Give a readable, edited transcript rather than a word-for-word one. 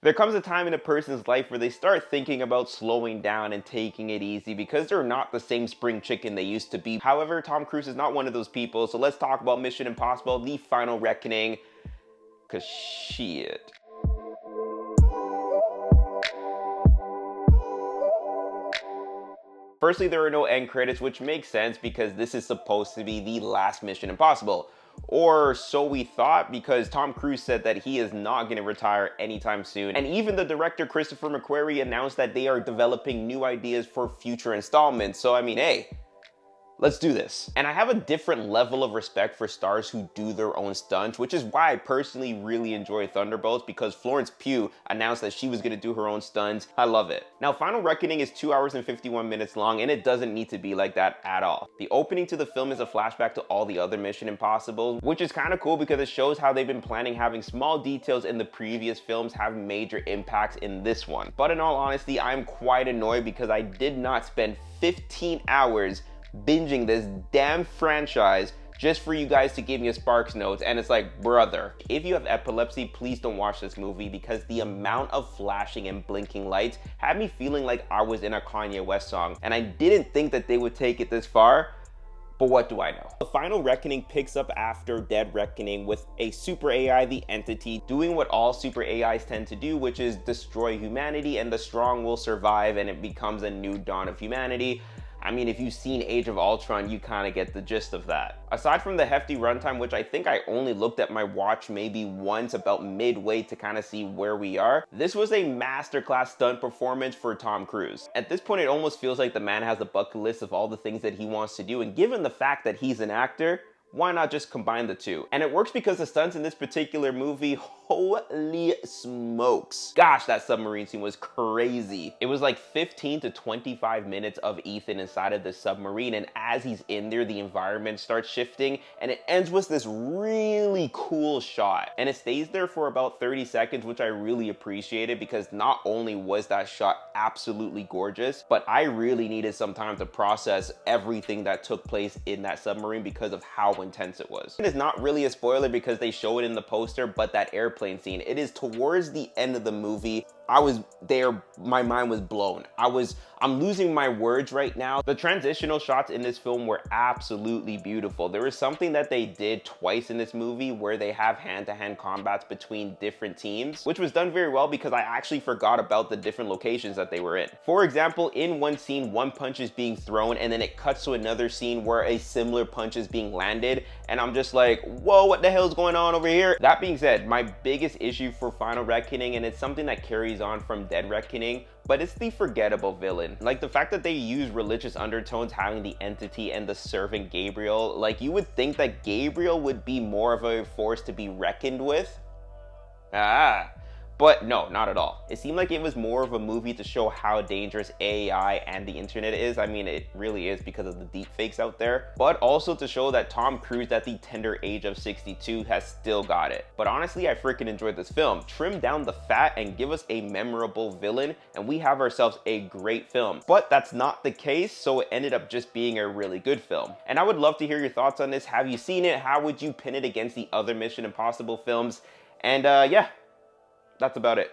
There comes a time in a person's life where they start thinking about slowing down and taking it easy because they're not the same spring chicken they used to be. However, Tom Cruise is not one of those people, so let's talk about Mission Impossible: The Final Reckoning, cause shit. Firstly, there are no end credits, which makes sense because this is supposed to be the last Mission Impossible. Or so we thought, because Tom Cruise said that he is not going to retire anytime soon. And even the director Christopher McQuarrie announced that they are developing new ideas for future installments. So I mean, hey, let's do this. And I have a different level of respect for stars who do their own stunts, which is why I personally really enjoy Thunderbolts, because Florence Pugh announced that she was gonna do her own stunts. I love it. Now, Final Reckoning is 2 hours and 51 minutes long, and it doesn't need to be like that at all. The opening to the film is a flashback to all the other Mission Impossibles, which is kind of cool because it shows how they've been planning having small details in the previous films have major impacts in this one. But in all honesty, I'm quite annoyed because I did not spend 15 hours binging this damn franchise just for you guys to give me a Sparks Notes, and it's like, brother, if you have epilepsy, please don't watch this movie because the amount of flashing and blinking lights had me feeling like I was in a Kanye West song, and I didn't think that they would take it this far. But what do I know? The Final Reckoning picks up after Dead Reckoning with a super AI, the Entity, doing what all super AIs tend to do, which is destroy humanity, and the strong will survive, and it becomes a new dawn of humanity. I mean, if you've seen Age of Ultron, you kind of get the gist of that. Aside from the hefty runtime, which I think I only looked at my watch maybe once about midway to kind of see where we are, this was a masterclass stunt performance for Tom Cruise. At this point, it almost feels like the man has a bucket list of all the things that he wants to do, and given the fact that he's an actor, why not just combine the two? And it works because the stunts in this particular movie, holy smokes. Gosh, that submarine scene was crazy. It was like 15 to 25 minutes of Ethan inside of the submarine, and as he's in there, the environment starts shifting, and it ends with this really cool shot. And it stays there for about 30 seconds, which I really appreciated because not only was that shot absolutely gorgeous, but I really needed some time to process everything that took place in that submarine because of how intense it was. It is not really a spoiler because they show it in the poster, but that airplane scene, it is towards the end of the movie. I was there, my mind was blown. I'm losing my words right now. The transitional shots in this film were absolutely beautiful. There was something that they did twice in this movie where they have hand-to-hand combats between different teams, which was done very well because I actually forgot about the different locations that they were in. For example, in one scene, one punch is being thrown and then it cuts to another scene where a similar punch is being landed, and I'm just like, whoa, what the hell is going on over here? That being said, my biggest issue for Final Reckoning, and it's something that carries on from Dead Reckoning, but it's the forgettable villain. Like the fact that they use religious undertones, having the Entity and the servant Gabriel. Like you would think that Gabriel would be more of a force to be reckoned with. But no, not at all. It seemed like it was more of a movie to show how dangerous AI and the internet is. I mean, it really is because of the deepfakes out there, but also to show that Tom Cruise at the tender age of 62 has still got it. But honestly, I freaking enjoyed this film. Trim down the fat and give us a memorable villain, and we have ourselves a great film. But that's not the case, so it ended up just being a really good film. And I would love to hear your thoughts on this. Have you seen it? How would you pin it against the other Mission Impossible films? And yeah, that's about it.